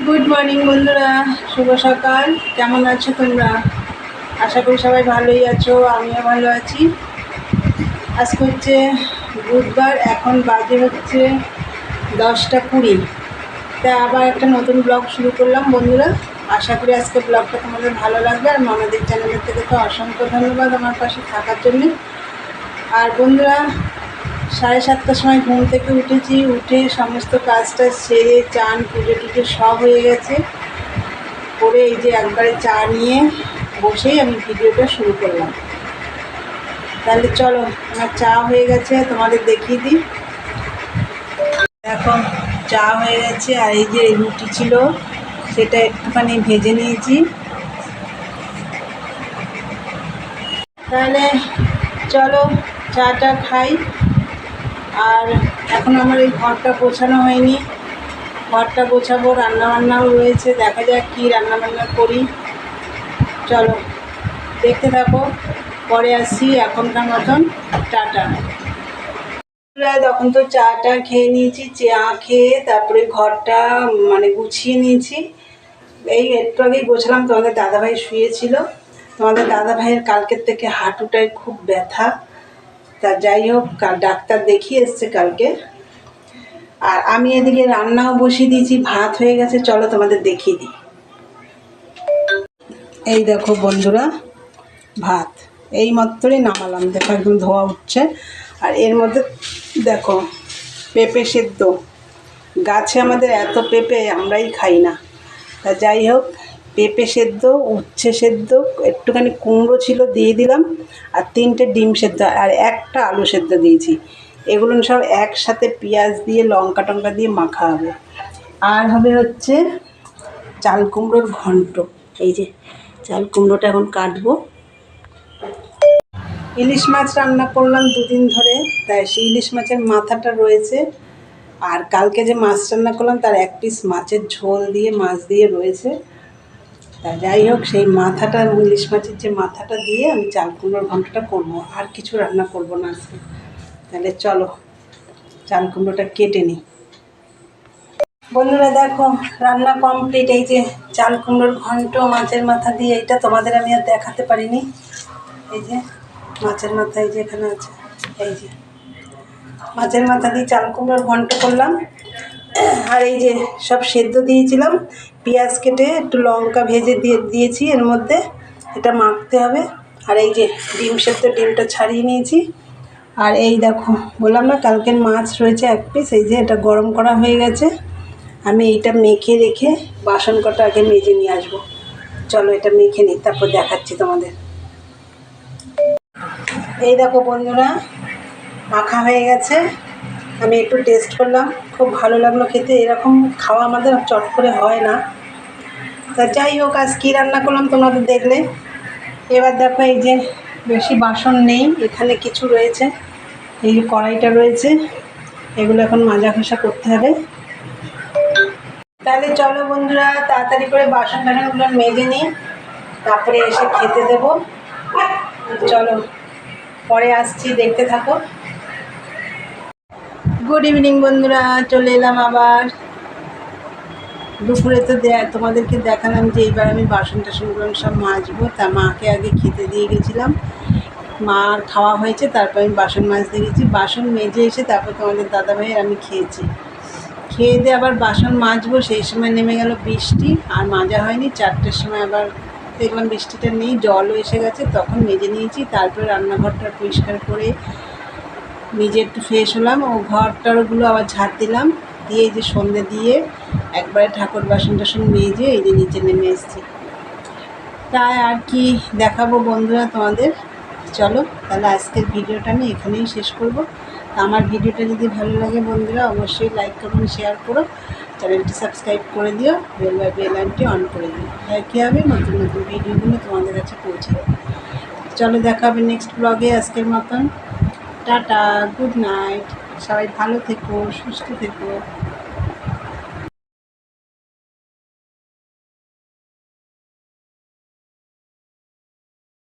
Good morning বন্ধুরা, শুভ সকাল। কেমন আছো তোমরা? আশা করি সবাই ভালোই আছো, আমিও ভালো আছি। আজকে হচ্ছে বুধবার, এখন বাজে হচ্ছে 10টা 20। তা আবার একটা নতুন ব্লগ শুরু করলাম বন্ধুরা। আশা করি আজকে ব্লগটা তোমাদের ভালো লাগবে। আর মনাদের চ্যানেলের থেকে তো অসংখ্য ধন্যবাদ আমার পাশে থাকার জন্যে। আর বন্ধুরা, 7:30টার সময় ঘুম থেকে উঠেছি, উঠে সমস্ত কাজটা সেরে চান পুজো টুজো সব হয়ে গেছে। করে এই যে একবারে চা নিয়ে বসেই আমি ভিডিওটা শুরু করলাম। তাহলে চলো, আমার চা হয়ে গেছে, তোমাদের দেখিয়ে দিই। দেখো, চা হয়ে গেছে। আর এই যে রুটি ছিল, সেটা একটুখানি ভেজে নিয়েছি। তাহলে চলো চাটা খাই। আর এখন আমার এই ঘরটা গোছানো হয়নি, ঘরটা গোছাবো, রান্নাবান্নাও রয়েছে। দেখা যাক কী রান্নাবান্না করি। চলো দেখতে থাকো, পরে আসছি। এখনকার মতন টাটা। তখন তো চাটা খেয়ে নিয়েছি, চা খেয়ে তারপরে ঘরটা গুছিয়ে নিয়েছি। এই একটু আগেই গোছালাম। তোমাদের দাদাভাই শুয়েছিল। তোমাদের দাদাভাইয়ের কালকের থেকে হাঁটুটায় খুব ব্যথা। তা যাই হোক, ডাক্তার দেখিয়ে এসছে কালকে। আর আমি এদিকে রান্নাও বসিয়ে দিয়েছি, ভাত হয়ে গেছে। চলো তোমাদের দেখিয়ে দিই। এই দেখো বন্ধুরা, ভাত এই মাত্রই নামালাম। দেখো একদম ধোয়া উঠছে। আর এর মধ্যে দেখো পেঁপে সেদ্ধ। গাছে আমাদের এত পেঁপে, আমরাই খাই না। তা যাই হোক, পেঁপে সেদ্ধ, উচ্ছে সেদ্ধ, একটুখানি কুমড়ো ছিল দিয়ে দিলাম, আর 3টে ডিম সেদ্ধ, আর একটা আলু সেদ্ধ দিয়েছি। এগুলো সব একসাথে পেঁয়াজ দিয়ে লঙ্কা টঙ্কা দিয়ে মাখা হবে। আর হবে হচ্ছে চাল কুমড়োর ঘন্ট। এই যে চাল কুমড়োটা এখন কাটবো। ইলিশ মাছ রান্না করলাম 2 দিন ধরে, তাই সেই ইলিশ মাছের মাথাটা রয়েছে। আর কালকে যে মাছ রান্না করলাম তার 1 পিস মাছের ঝোল দিয়ে, মাছ দিয়ে রয়েছে। তা যাই হোক, সেই মাথাটা, ইলিশ মাছের যে মাথাটা দিয়ে আমি চাল কুমড়োর ঘন্টটা করবো। আর কিছু রান্না করব না আজকে। তাহলে চলো চাল কুমড়োটা কেটে নিই। বন্ধুরা দেখো, রান্না কমপ্লিট। এই যে চাল কুমড়োর ঘন্ট মাছের মাথা দিয়ে, এটা তোমাদের আমি আর দেখাতে পারিনি। এই যে মাছের মাথা, এই যে এখানে আছে। এই যে মাছের মাথা দিয়ে চাল কুমড়োর ঘন্ট করলাম। আর এই যে সব সেদ্ধ দিয়েছিলাম, পেঁয়াজ কেটে একটু লঙ্কা ভেজে দিয়েছি এর মধ্যে। এটা মাখতে হবে। আর এই যে ডিম সেদ্ধ, ডিমটা ছাড়িয়ে নিয়েছি। আর এই দেখো, বললাম না কালকের মাছ রয়েছে 1 পিস। এই যে এটা গরম করা হয়ে গেছে। আমি এইটা মেখে রেখে বাসন কটা আগে মেজে নিয়ে আসবো। চলো এটা মেখে নিই, তারপর দেখাচ্ছি তোমাদের। এই দেখো বন্ধুরা, মাখা হয়ে গেছে। আমি একটু টেস্ট করলাম, খুব ভালো লাগলো খেতে। এরকম খাওয়া আমাদের চট করে হয় না। তা যাই হোক, আজ কী রান্না করলাম তোমাদের দেখলে। এবার দেখো, এই যে বেশি বাসন নেই, এখানে কিছু রয়েছে। এই যে কড়াইটা রয়েছে, এগুলো এখন মাজা ঘষা করতে হবে। তাহলে চলো বন্ধুরা, তাড়াতাড়ি করে বাসন টাসনগুলো মেজে নিই, তারপরে এসে খেতে দেবো। চলো পরে আসছি, দেখতে থাকো। গুড ইভিনিং বন্ধুরা, চলে এলাম আবার। দুপুরে তো তোমাদেরকে দেখালাম যে এইবার আমি বাসন টাসনগুলো সব মাজবো। তা মাকে আগে খেতে দিয়ে গেছিলাম, মার খাওয়া হয়েছে, তারপর আমি বাসন মাজতে গেছি। বাসন মেজে এসে তারপর তোমাদের দাদাভাইয়ের আমি খেয়েছি। খেয়ে দিয়ে আবার বাসন মাজবো, সেই সময় নেমে গেল বৃষ্টি, আর মাজা হয়নি। 4টের সময় আবার দেখলাম বৃষ্টিটা নেই, জলও এসে গেছে, তখন মেজে নিয়েছি। তারপরে রান্নাঘরটা পরিষ্কার করে নিজে একটু ফ্রেশ হলাম, ও ঘরটারগুলো আবার ঝাড় দিলাম, দিয়ে এই যে সন্ধে দিয়ে একবারে ঠাকুর বাসন টাসন মেজে এই যে নিচে নেমে এসেছি। তাই আর কি দেখাবো বন্ধুরা তোমাদের। চলো তাহলে আজকের ভিডিওটা আমি এখানেই শেষ করব। আমার ভিডিওটা যদি ভালো লাগে বন্ধুরা, অবশ্যই লাইক কমেন্ট শেয়ার করো, চ্যানেলটি সাবস্ক্রাইব করে দিও, বেল আইকনটি অন করে দিও। তাই কী হবে, নতুন নতুন ভিডিওগুলো তোমাদের কাছে পৌঁছে যাবে। চলো দেখা হবে নেক্সট ব্লগে। আজকের মতন টাটা, গুড নাইট। সবাই ভালো থেকো, সুস্থ থেকো।